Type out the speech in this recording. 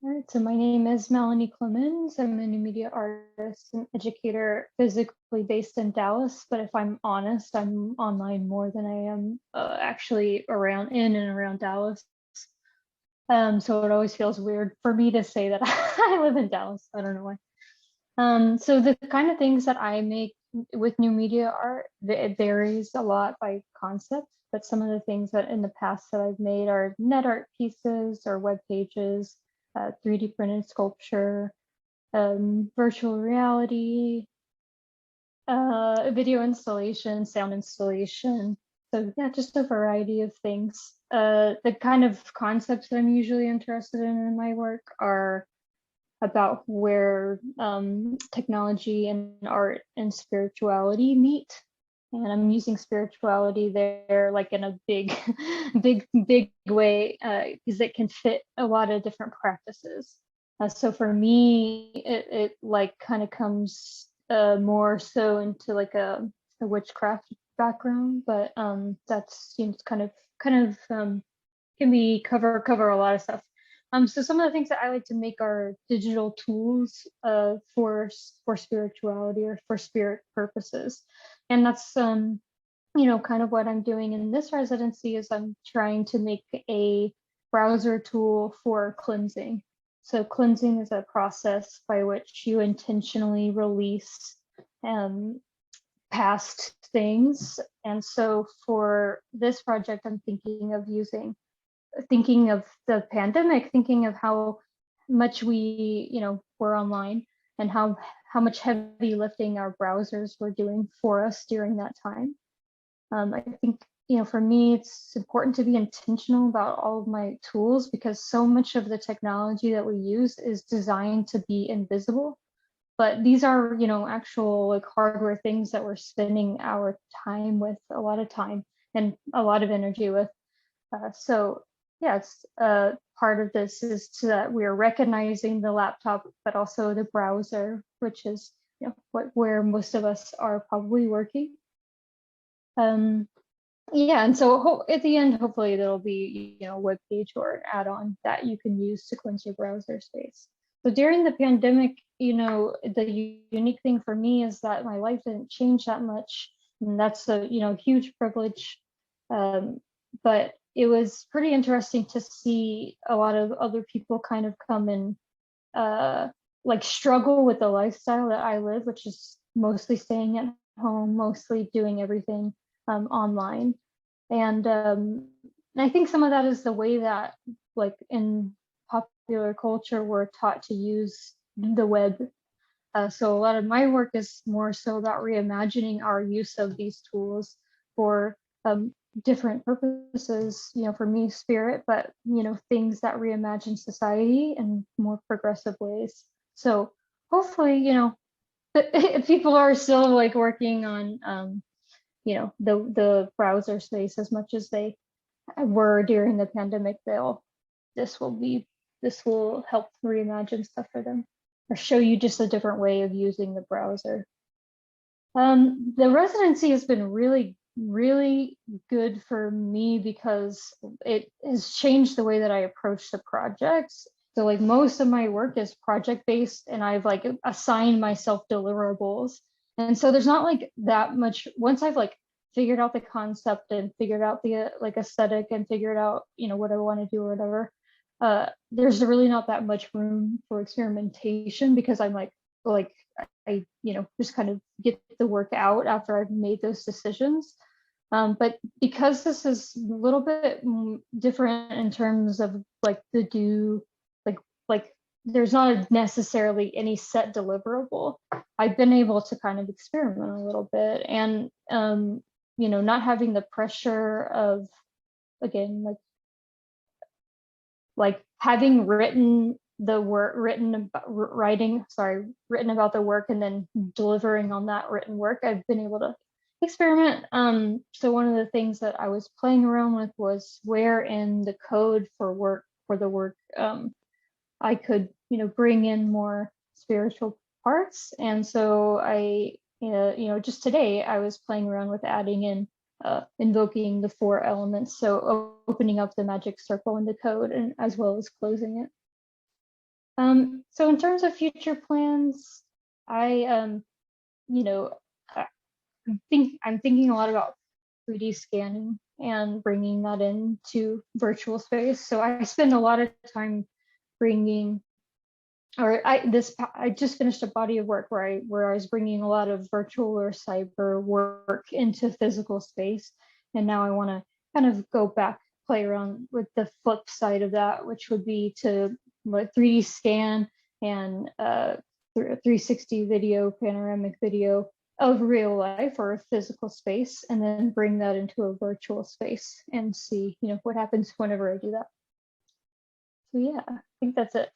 All right, so my name is Melanie Clemmons. I'm a new media artist and educator physically based in Dallas, but if I'm honest, I'm online more than I am actually around in and around Dallas. So it always feels weird for me to say that I live in Dallas. I don't know why. So the kind of things that I make with new media art, it varies a lot by concept, but some of the things that in the past that I've made are net art pieces or web pages, 3D printed sculpture, virtual reality, video installation, sound installation. So yeah, just a variety of things. The kind of concepts that I'm usually interested in my work are about where technology and art and spirituality meet. And I'm using spirituality there like in a big, big way because it can fit a lot of different practices. So for me, it like kind of comes more so into like a witchcraft background, but that seems kind of can be cover a lot of stuff. So some of the things that I like to make are digital tools for spirituality or for spirit purposes, and that's kind of what I'm doing in this residency is I'm trying to make a browser tool for cleansing. So cleansing is a process by which you intentionally release past things, and so for this project, I'm thinking of the pandemic, thinking of how much we, were online and how much heavy lifting our browsers were doing for us during that time. I think, for me, it's important to be intentional about all of my tools because so much of the technology that we use is designed to be invisible. But these are, actual like hardware things that we're spending our time with, a lot of time and a lot of energy with. So yes, part of this is that we are recognizing the laptop, but also the browser, which is where most of us are probably working. Yeah, and so at the end, hopefully there'll be a web page or an add-on that you can use to cleanse your browser space. So during the pandemic, the unique thing for me is that my life didn't change that much, and that's a huge privilege. But it was pretty interesting to see a lot of other people kind of come and like struggle with the lifestyle that I live, which is mostly staying at home, mostly doing everything online. And I think some of that is the way that, like in popular culture, we're taught to use the web. So a lot of my work is more so about reimagining our use of these tools for different purposes. For me, spirit, but things that reimagine society in more progressive ways. So hopefully, people are still like working on the browser space as much as they were during the pandemic. This will help reimagine stuff for them or show you just a different way of using the browser. The residency has been really, really good for me because it has changed the way that I approach the projects. So like most of my work is project based and I've like assigned myself deliverables. And so there's not like that much, once I've like figured out the concept and figured out the like aesthetic and figured out, what I want to do or whatever, there's really not that much room for experimentation because I'm like I just kind of get the work out after I've made those decisions. But because this is a little bit different in terms of like like there's not necessarily any set deliverable. I've been able to kind of experiment a little bit and not having the pressure of, again, like having written the work, written about the work and then delivering on that written work, I've been able to experiment. So one of the things that I was playing around with was where in the code for the work I could bring in more spiritual parts. And so I just today I was playing around with adding in invoking the 4 elements, so opening up the magic circle in the code and as well as closing it. So in terms of future plans, I you know, I'm thinking a lot about 3D scanning and bringing that into virtual space. So I spend a lot of time bringing, I just finished a body of work where I was bringing a lot of virtual or cyber work into physical space, and now I want to kind of go back, play around with the flip side of that, which would be to like 3D scan and 360 video, panoramic video of real life or a physical space, and then bring that into a virtual space and see, what happens whenever I do that. So yeah, I think that's it.